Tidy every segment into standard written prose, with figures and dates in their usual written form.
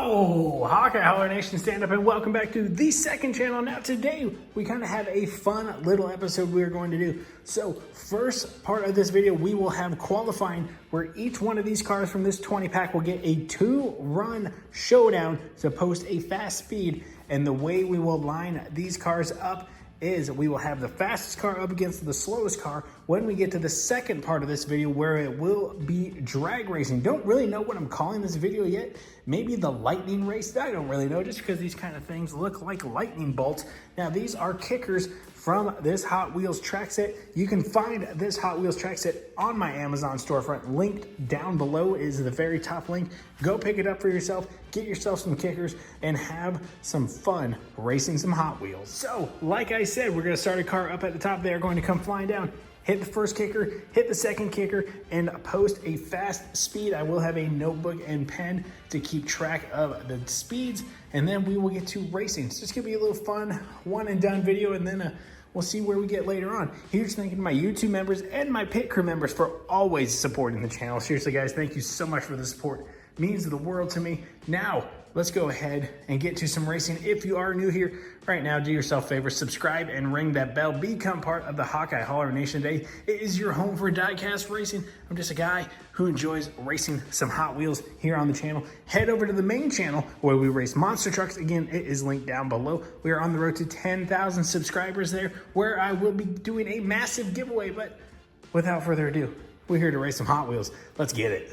Yo, Hawkeye Nation, stand up and welcome back to the second channel. Now today, we kind of have a fun little episode we're going to do. So first part of this video, we will have qualifying where each one of these cars from this 20 pack will get a 2-run showdown to post a fast speed. And the way we will line these cars up is we will have the fastest car up against the slowest car when we get to the second part of this video where it will be drag racing. Don't really know what I'm calling this video yet. Maybe the lightning race. I don't really know, just because these kind of things look like lightning bolts. Now these are kickers from this Hot Wheels track set. You can find this Hot Wheels track set on my Amazon storefront. Linked down below is the very top link. Go pick it up for yourself, get yourself some kickers, and have some fun racing some Hot Wheels. So, like I said, we're gonna start a car up at the top. They're going to come flying down, hit the first kicker, hit the second kicker, and post a fast speed. I will have a notebook and pen to keep track of the speeds, and then we will get to racing. It's just gonna be a little fun, one and done video, and then we'll see where we get later on. Here's thanking my YouTube members and my pit crew members for always supporting the channel. Seriously, guys, thank you so much for the support. It means the world to me. Now, let's go ahead and get to some racing. If you are new here right now, do yourself a favor, subscribe and ring that bell. Become part of the Hawkeye Holler Nation today. It is your home for diecast racing. I'm just a guy who enjoys racing some Hot Wheels here on the channel. Head over to the main channel where we race monster trucks. Again, it is linked down below. We are on the road to 10,000 subscribers there, where I will be doing a massive giveaway. But without further ado, we're here to race some Hot Wheels. Let's get it.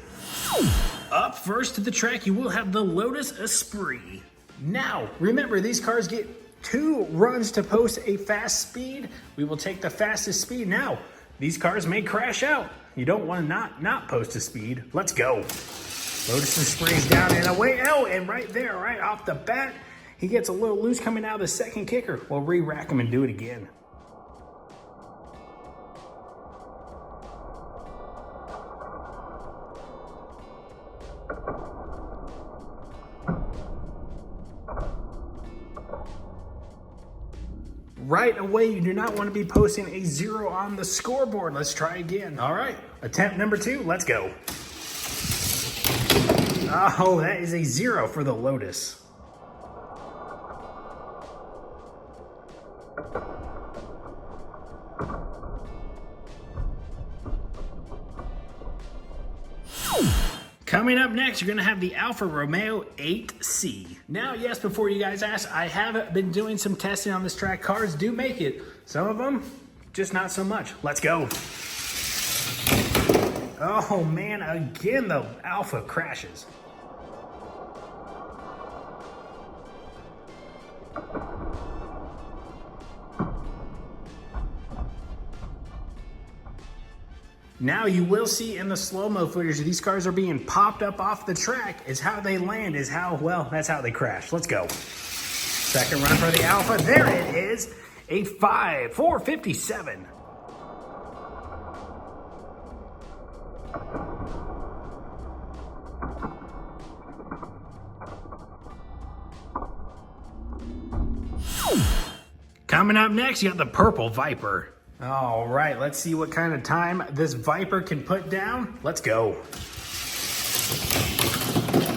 Up first to the track, you will have the Lotus Esprit. Now, remember, these cars get 2 runs to post a fast speed. We will take the fastest speed. Now, these cars may crash out. You don't want to not post a speed. Let's go. Lotus Esprit's down and away. Oh, and right there, right off the bat, he gets a little loose coming out of the second kicker. We'll re-rack him and do it again. Right away, you do not want to be posting a 0 on the scoreboard. Let's try again. All right, attempt number 2, let's go. Oh, that is a 0 for the Lotus. Coming up next, you're gonna have the Alfa Romeo 8C. Now, yes, before you guys ask, I have been doing some testing on this track. Cars do make it. Some of them, just not so much. Let's go. Oh man, again, the Alfa crashes. Now you will see in the slow-mo footage, these cars are being popped up off the track. Is how they land, is how, well, that's how they crash. Let's go. Second run for the Alfa. There it is. A 457. Coming up next, you got the purple Viper. All right, let's see what kind of time this Viper can put down. Let's go.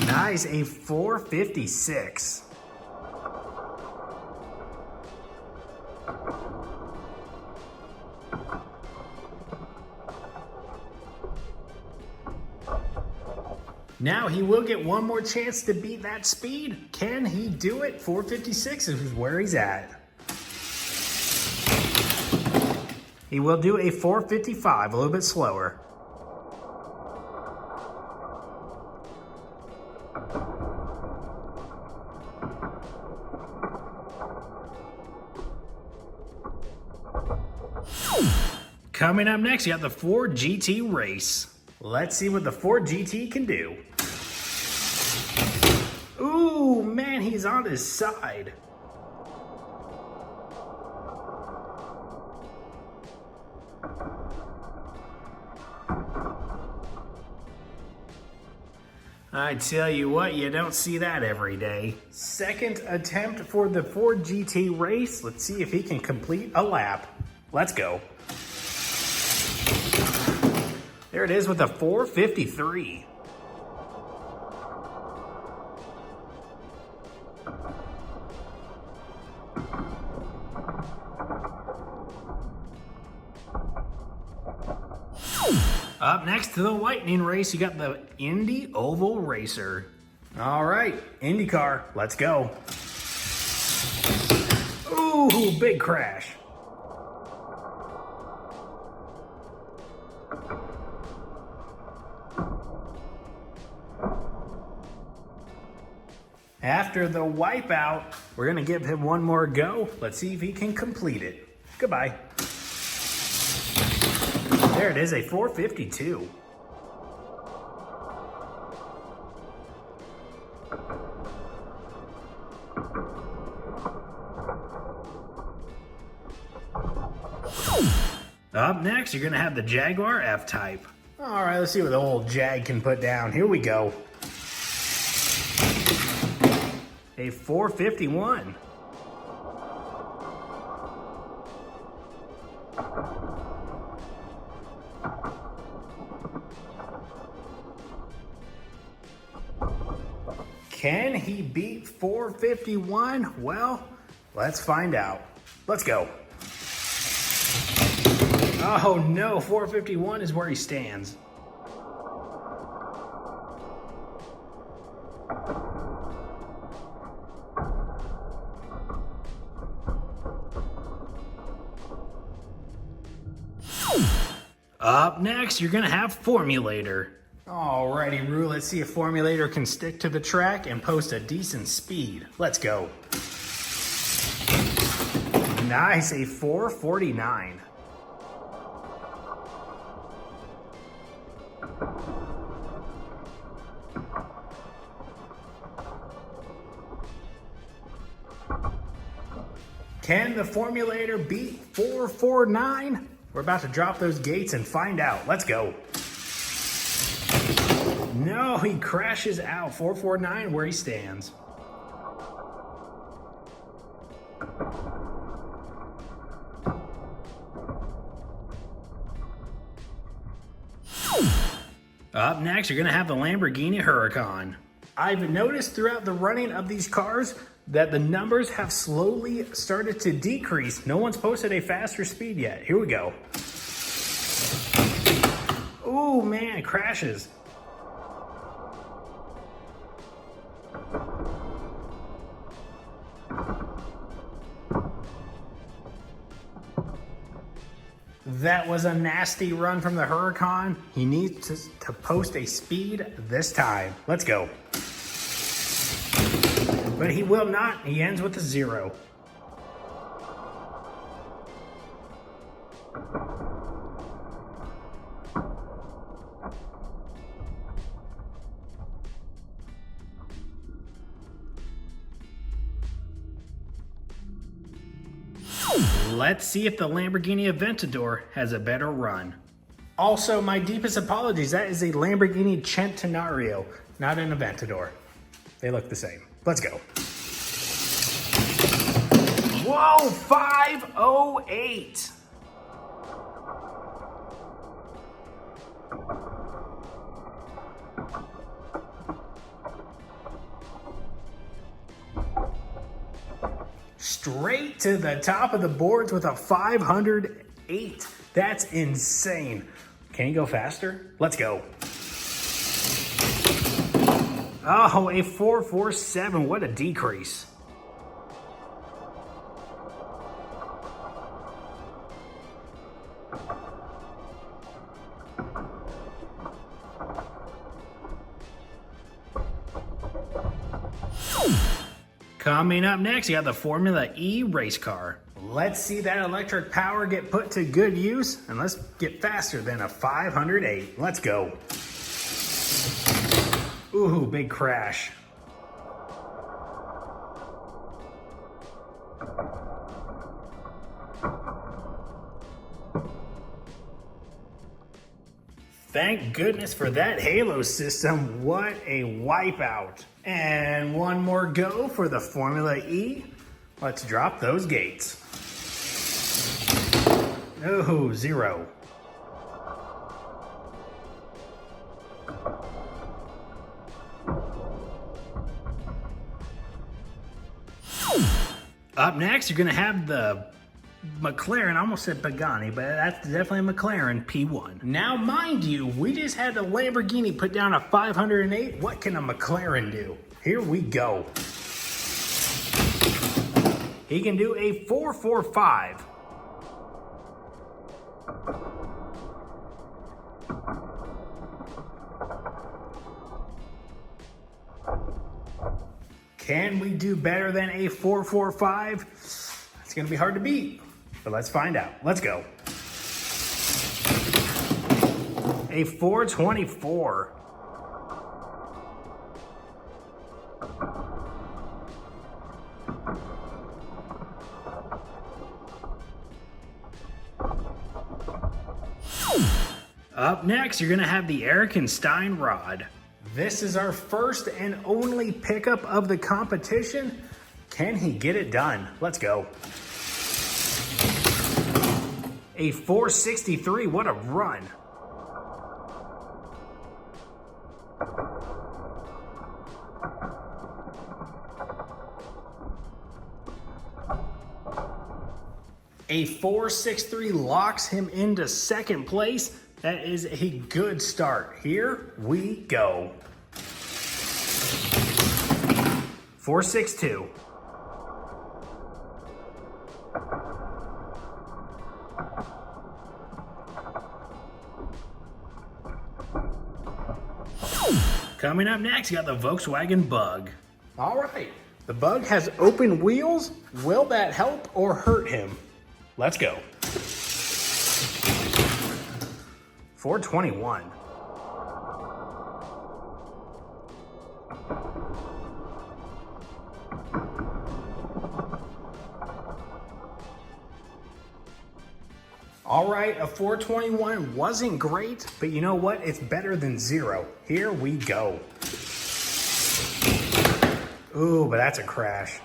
Nice, a 456. Now he will get one more chance to beat that speed. Can he do it? 456 is where he's at. He will do a 455, a little bit slower. Coming up next, you got the Ford GT Race. Let's see what the Ford GT can do. Ooh, man, he's on his side. I tell you what, you don't see that every day. Second attempt for the Ford GT Race. Let's see if he can complete a lap. Let's go. There it is with a 453. Up next to the lightning race, you got the Indy Oval Racer. All right, IndyCar, let's go. Ooh, big crash. After the wipeout, we're gonna give him one more go. Let's see if he can complete it. Goodbye. There it is, a 452. Up next, you're gonna have the Jaguar F-Type. All right, let's see what the old Jag can put down. Here we go. A 451. Can he beat 451? Well, let's find out. Let's go. Oh no, 451 is where he stands. Up next, you're gonna have Formulator. Alrighty, Rue, let's see if Formulator can stick to the track and post a decent speed. Let's go. Nice, a 449. Can the Formulator beat 449? We're about to drop those gates and find out. Let's go. No, he crashes out. 449 where he stands. Up next, you're gonna have the Lamborghini Huracan. I've noticed throughout the running of these cars that the numbers have slowly started to decrease. No one's posted a faster speed yet. Here we go. Ooh, man, it crashes. That was a nasty run from the Huracan. He needs to post a speed this time. Let's go. But he will not. He ends with a 0. Let's see if the Lamborghini Aventador has a better run. Also, my deepest apologies. That is a Lamborghini Centenario, not an Aventador. They look the same. Let's go. Whoa, 508. Straight to the top of the boards with a 508. That's insane. Can he go faster? Let's go. Oh, a 447. What a decrease. Coming up next, you got the Formula E race car. Let's see that electric power get put to good use, and let's get faster than a 508. Let's go. Ooh, big crash. Thank goodness for that halo system. What a wipeout. And one more go for the Formula E. Let's drop those gates. Oh, 0. Up next, you're gonna have the McLaren, I almost said Pagani, but that's definitely a McLaren P1. Now, mind you, we just had a Lamborghini put down a 508. What can a McLaren do? Here we go. He can do a 445. Can we do better than a 445? It's gonna be hard to beat, but let's find out. Let's go. A 424. Up next, you're gonna have the Eric and Stein rod. This is our first and only pickup of the competition. Can he get it done? Let's go. A 463, what a run. A 463 locks him into second place. That is a good start. Here we go. 462. Coming up next, you got the Volkswagen Bug. All right, the Bug has open wheels. Will that help or hurt him? Let's go. 421. All right, a 421 wasn't great, but you know what? It's better than zero. Here we go. Ooh, but that's a crash.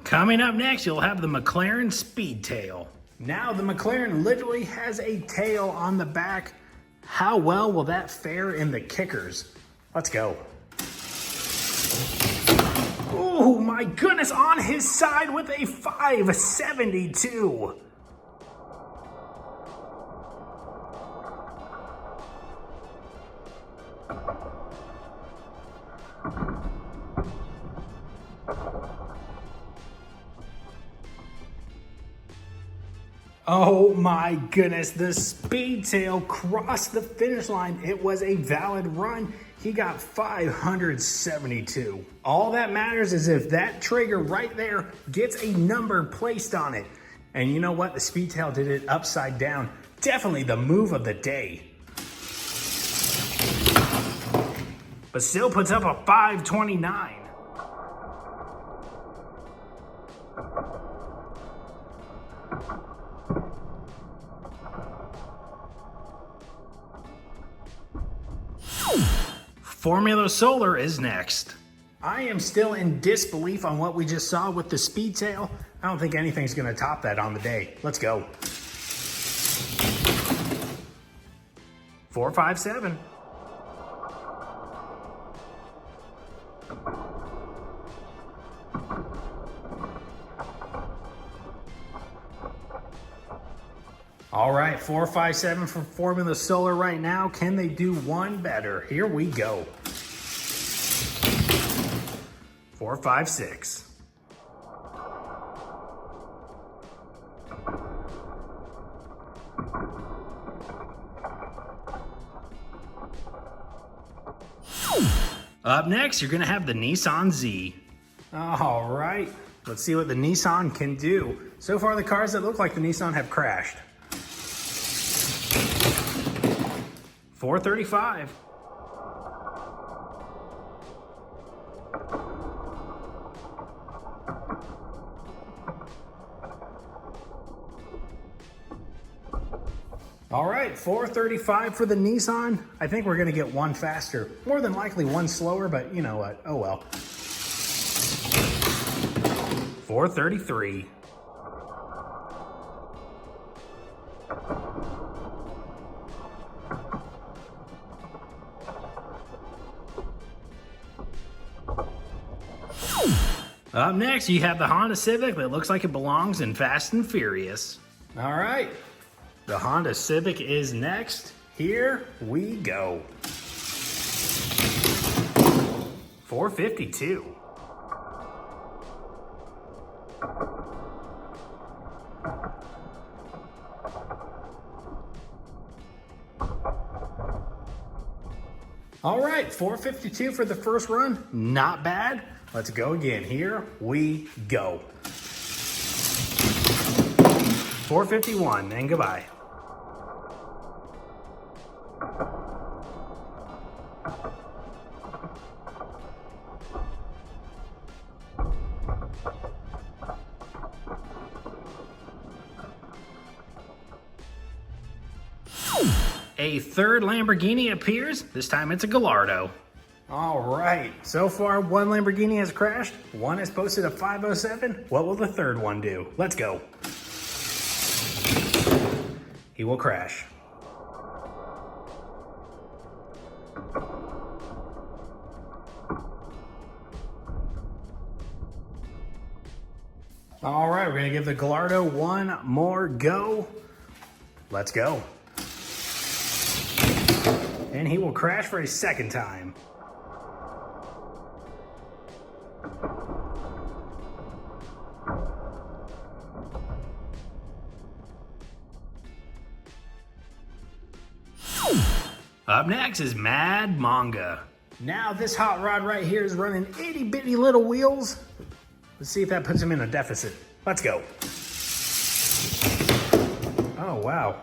Coming up next, you'll have the McLaren Speedtail. Now the McLaren literally has a tail on the back. How well will that fare in the kickers? Let's go. Oh my goodness, on his side with a 572. Oh my goodness, the Speedtail crossed the finish line. It was a valid run. He got 572. All that matters is if that trigger right there gets a number placed on it. And you know what? The Speedtail did it upside down. Definitely the move of the day. But still puts up a 529. Formula Solar is next. I am still in disbelief on what we just saw with the Speedtail. I don't think anything's gonna top that on the day. Let's go. 457. All right, 457 for Formula Solar right now. Can they do one better? Here we go. 456. Up next, you're gonna have the Nissan Z. All right, let's see what the Nissan can do. So far, the cars that look like the Nissan have crashed. 435. All right, 435 for the Nissan. I think we're gonna get one faster. More than likely one slower, but you know what, oh well. 433. Up next, you have the Honda Civic that looks like it belongs in Fast and Furious. All right, the Honda Civic is next. Here we go. 452. All right, 452 for the first run. Not bad. Let's go again. Here we go. 451 and goodbye. A third Lamborghini appears. This time it's a Gallardo. All right, so far one Lamborghini has crashed. One has posted a 507. What will the third one do? Let's go. He will crash. All right, we're gonna give the Gallardo one more go. Let's go. And he will crash for a second time. Up next is Mad Manga. Now this hot rod right here is running itty bitty little wheels. Let's see if that puts him in a deficit. Let's go. Oh, wow.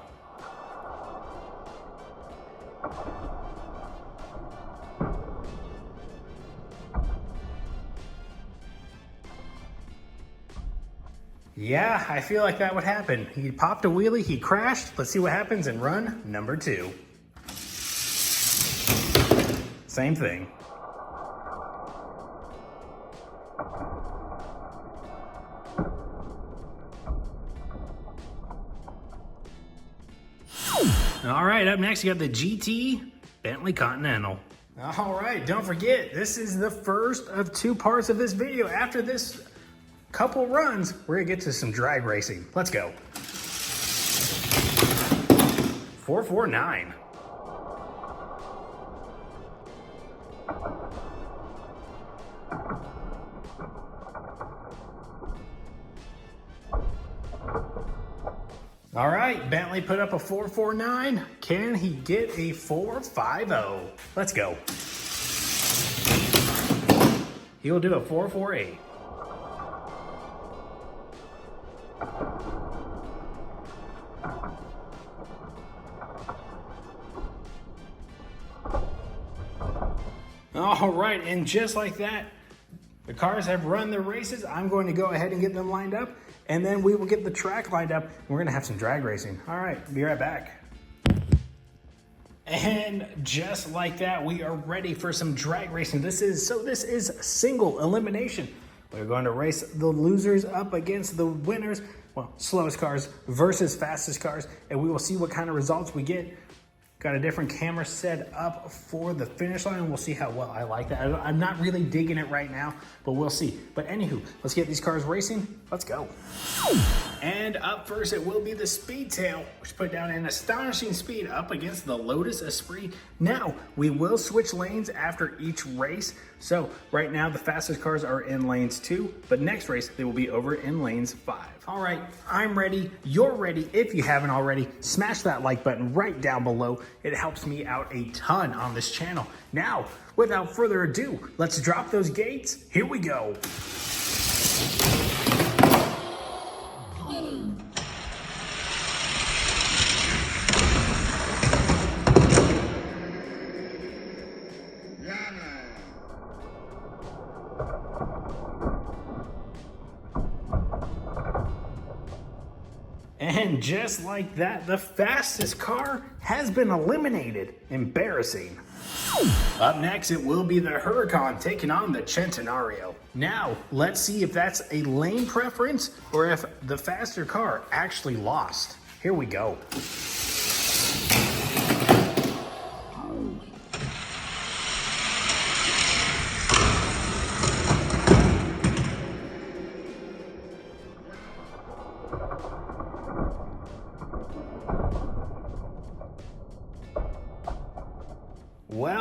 Yeah, I feel like that would happen. He popped a wheelie, he crashed. Let's see what happens in run number 2. Same thing. All right, up next you got the GT Bentley Continental. All right, don't forget, this is the first of 2 parts of this video. After this couple runs, we're gonna get to some drag racing. Let's go. 449. All right, Bentley put up a 449. Can he get a 450? Let's go. He will do a 448. All right, and just like that, the cars have run their races. I'm going to go ahead and get them lined up, and then we will get the track lined up. We're gonna have some drag racing. All right, be right back. And just like that, we are ready for some drag racing. This is single elimination. We're going to race the losers up against the winners. Well, slowest cars versus fastest cars, and we will see what kind of results we get. Got a different camera set up for the finish line. We'll see how well I like that. I'm not really digging it right now, but we'll see. But anywho, let's get these cars racing. Let's go. And up first, it will be the Speedtail, which put down an astonishing speed up against the Lotus Esprit. Now, we will switch lanes after each race. So right now, the fastest cars are in lanes 2, but next race, they will be over in lanes 5. All right, I'm ready. You're ready. If you haven't already, smash that like button right down below. It helps me out a ton on this channel. Now, without further ado, let's drop those gates. Here we go. And just like that, the fastest car has been eliminated. Embarrassing. Up next, it will be the Huracan taking on the Centenario. Now, let's see if that's a lane preference or if the faster car actually lost. Here we go.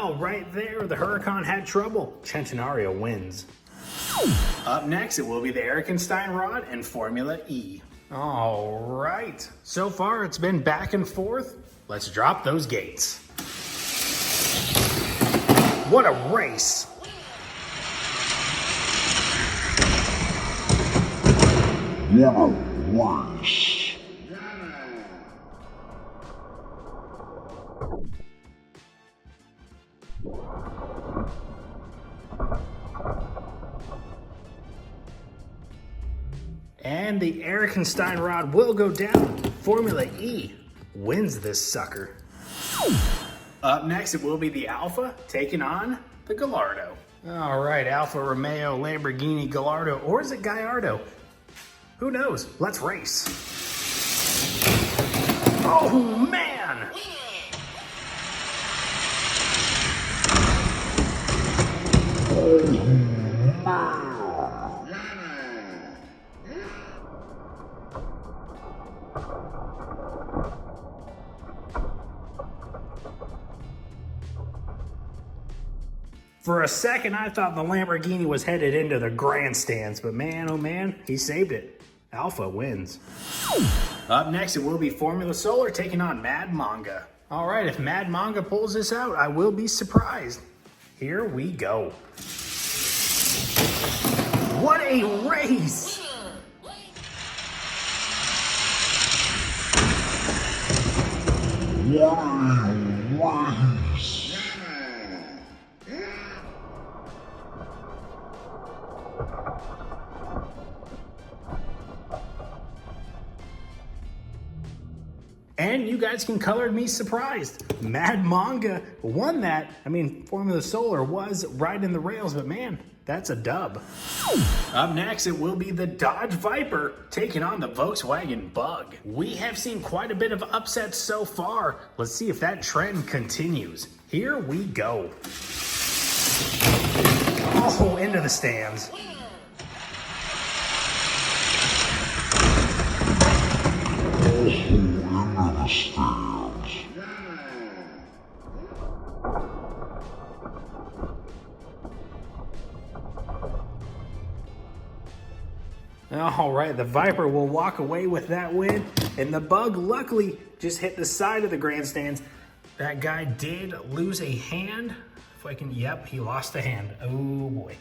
Well, right there, the Huracan had trouble. Centenario wins. Up next, it will be the Erikenstein Rod and Formula E. All right. So far, it's been back and forth. Let's drop those gates. What a race. What a race. And the Erikenstein Rod will go down. Formula E wins this sucker. Up next, it will be the Alfa taking on the Gallardo. All right, Alfa Romeo, Lamborghini, Gallardo, or is it Gallardo? Who knows? Let's race. Oh, man! For a second, I thought the Lamborghini was headed into the grandstands, but man, oh man, he saved it. Alpha wins. Up next, it will be Formula Solar taking on Mad Manga. All right, if Mad Manga pulls this out, I will be surprised. Here we go. What a race! What a race. And you guys can color me surprised. Mad Manga won that. I mean, Formula Solar was right in the rails, but man, that's a dub. Up next, it will be the Dodge Viper taking on the Volkswagen Bug. We have seen quite a bit of upsets so far. Let's see if that trend continues. Here we go. Oh, into the stands. All right, the Viper will walk away with that win, and the Bug luckily just hit the side of the grandstands. That guy did lose a hand. If I can, yep, he lost a hand. Oh boy.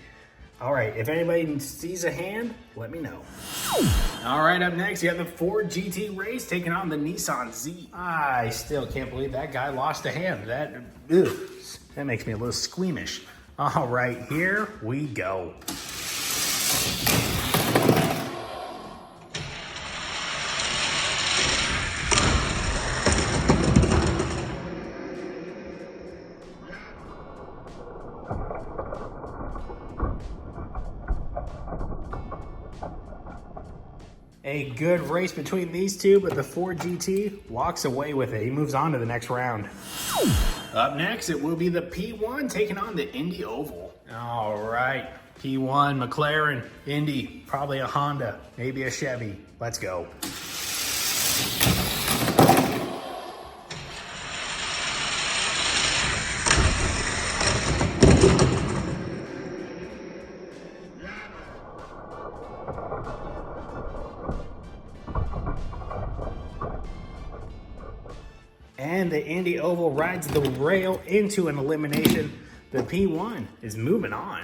All right, if anybody sees a hand, let me know. All right, up next, you have the Ford GT race taking on the Nissan Z. I still can't believe that guy lost a hand. That makes me a little squeamish. All right, here we go. A good race between these two, but the Ford GT walks away with it. He moves on to the next round. Up next, it will be the P1 taking on the Indy Oval. All right, P1, McLaren, Indy, probably a Honda, maybe a Chevy. Let's go. And the Indy Oval rides the rail into an elimination. The P1 is moving on.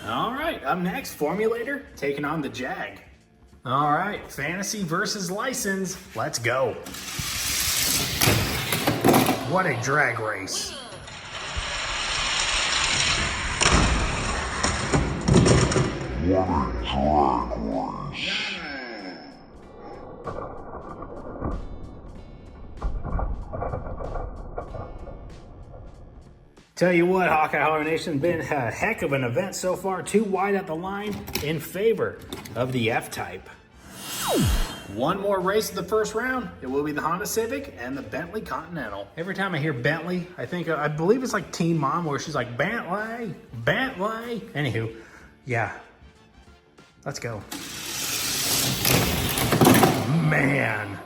All right, up next, Formulator taking on the Jag. All right, fantasy versus license. Let's go. What a drag race. What a drag race. Tell you what, Hawkeye Horror Nation, been a heck of an event so far. Too wide at the line in favor of the F-Type. One more race of the first round. It will be the Honda Civic and the Bentley Continental. Every time I hear Bentley, I believe it's like Teen Mom, where she's like, Bentley, Bentley. Anywho, yeah, let's go. Man.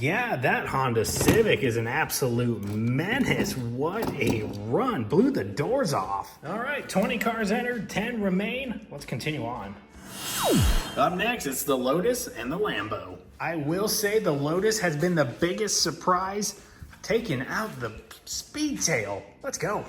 Yeah, that Honda Civic is an absolute menace. What a run. Blew the doors off. All right, 20 cars entered, 10 remain. Let's continue on. Up next, it's the Lotus and the Lambo. I will say the Lotus has been the biggest surprise, taking out the Speedtail. Let's go.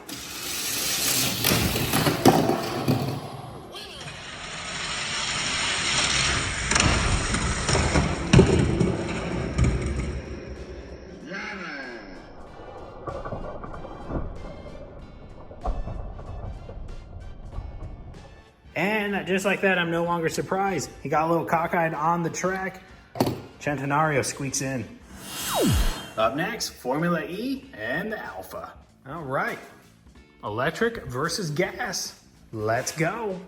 And just like that, I'm no longer surprised. He got a little cockeyed on the track. Centenario squeaks in. Up next, Formula E and the Alpha. All right, electric versus gas. Let's go.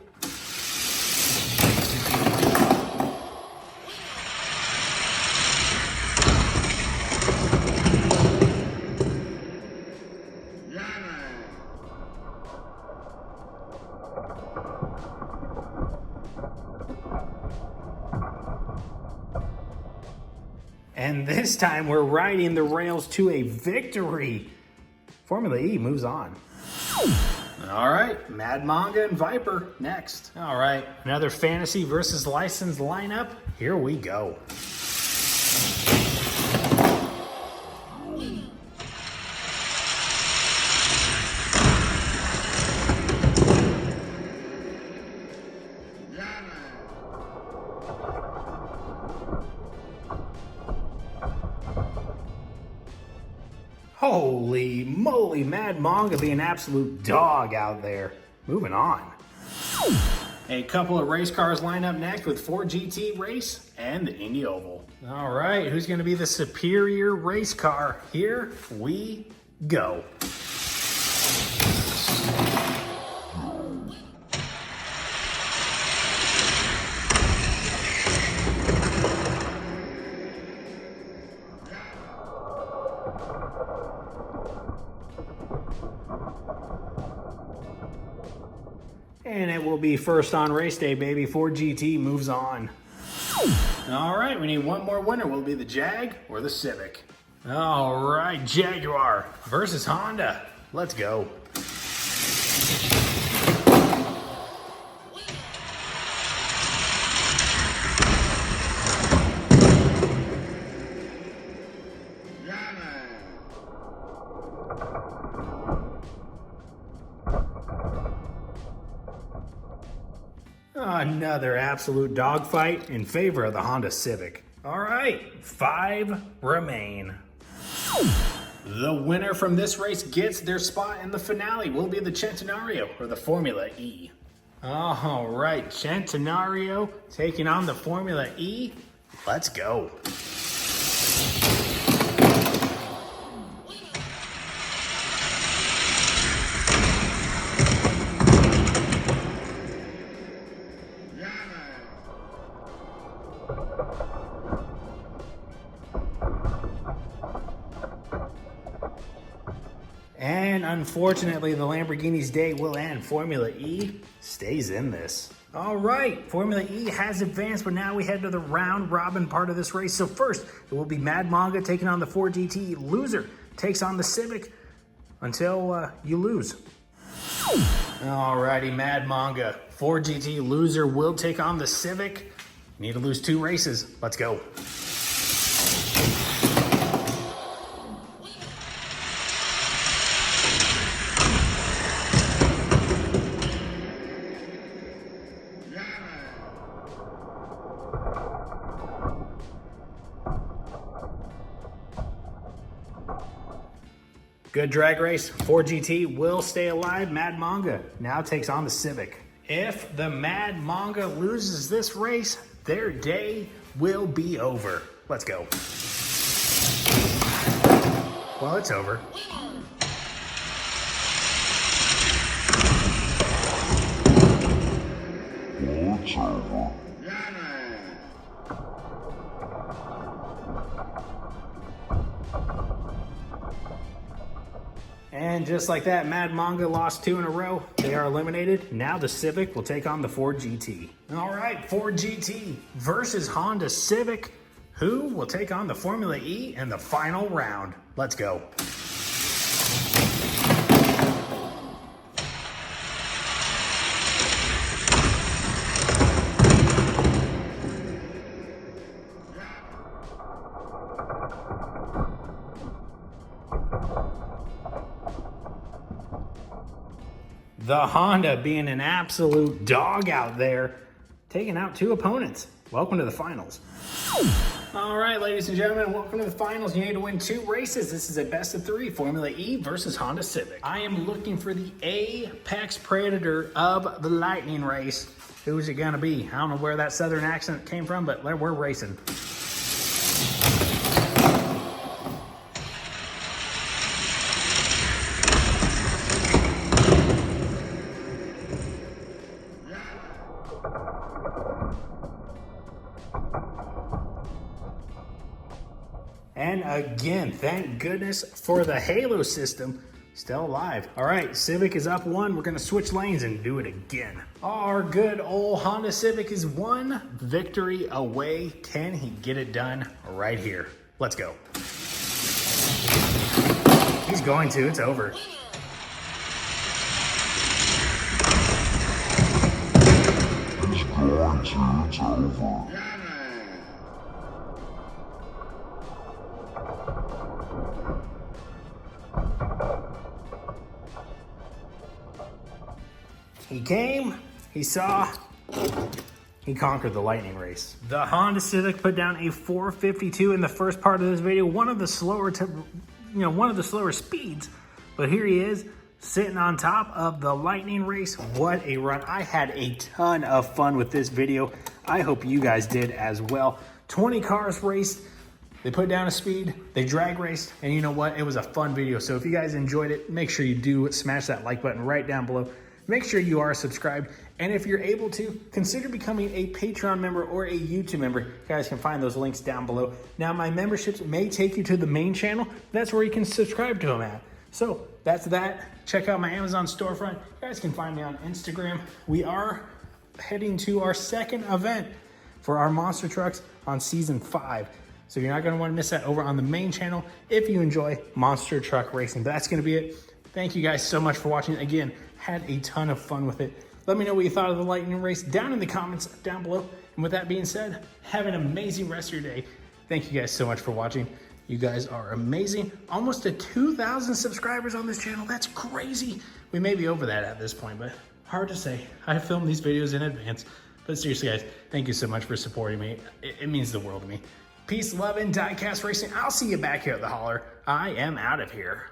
And this time we're riding the rails to a victory. Formula E moves on. All right, Mad Manga and Viper next. All right, another fantasy versus licensed lineup. Here we go. Holy moly, Mad Manga being an absolute dog out there. Moving on. A couple of race cars line up next with Ford GT Race and the Indy Oval. All right, who's going to be the superior race car? Here we go. And it will be first on race day, baby. Ford GT moves on. All right, we need one more winner. Will it be the Jag or the Civic? All right, Jaguar versus Honda. Let's go. Another absolute dogfight in favor of the Honda Civic. All right, 5 remain. The winner from this race gets their spot in the finale. Will it be the Centenario or the Formula E? All right, Centenario taking on the Formula E. Let's go. And unfortunately, the Lamborghini's day will end. Formula E stays in this. All right, Formula E has advanced, but now we head to the round robin part of this race. So first, it will be Mad Manga taking on the Ford GT. Loser takes on the Civic until you lose. All righty, Mad Manga. Ford GT loser will take on the Civic. Need to lose 2 races. Let's go. Good drag race. Ford GT will stay alive. Mad Manga now takes on the Civic. If the Mad Manga loses this race, their day will be over. Let's go. Well, it's over. Well, it's over. And just like that, Mad Manga lost 2 in a row. They are eliminated. Now the Civic will take on the Ford GT. All right, Ford GT versus Honda Civic. Who will take on the Formula E in the final round? Let's go. The Honda being an absolute dog out there, taking out two opponents. Welcome to the finals. All right, ladies and gentlemen, welcome to the finals. You need to win 2 races. This is a best of 3, Formula E versus Honda Civic. I am looking for the apex predator of the lightning race. Who is it gonna be? I don't know where that southern accent came from, but we're racing. And again, thank goodness for the Halo system, still alive. All right, Civic is up 1. We're gonna switch lanes and do it again. Our good old Honda Civic is 1 victory away. Can he get it done right here? Let's go. He's going to, it's over. He's going to, it's over. He came, he saw, he conquered the lightning race. The Honda Civic put down a 452 in the first part of this video, one of the slower speeds, but here he is sitting on top of the lightning race. What a run. I had a ton of fun with this video. I hope you guys did as well. 20 cars raced. They put down a speed, they drag raced, and you know what? It was a fun video. So if you guys enjoyed it, make sure you do smash that like button right down below. Make sure you are subscribed, and if you're able to, consider becoming a Patreon member or a YouTube member. You guys can find those links down below. Now, my memberships may take you to the main channel. That's where you can subscribe to them at. So that's that. Check out my Amazon storefront. You guys can find me on Instagram. We are heading to our 2nd event for our monster trucks on season 5. So you're not going to want to miss that over on the main channel if you enjoy monster truck racing. But that's going to be it. Thank you guys so much for watching. Again, had a ton of fun with it. Let me know what you thought of the lightning race down in the comments down below. And with that being said, have an amazing rest of your day. Thank you guys so much for watching. You guys are amazing. Almost to 2,000 subscribers on this channel. That's crazy. We may be over that at this point, but hard to say. I filmed these videos in advance. But seriously, guys, thank you so much for supporting me. It means the world to me. Peace, love, and Diecast Racing. I'll see you back here at the holler. I am out of here.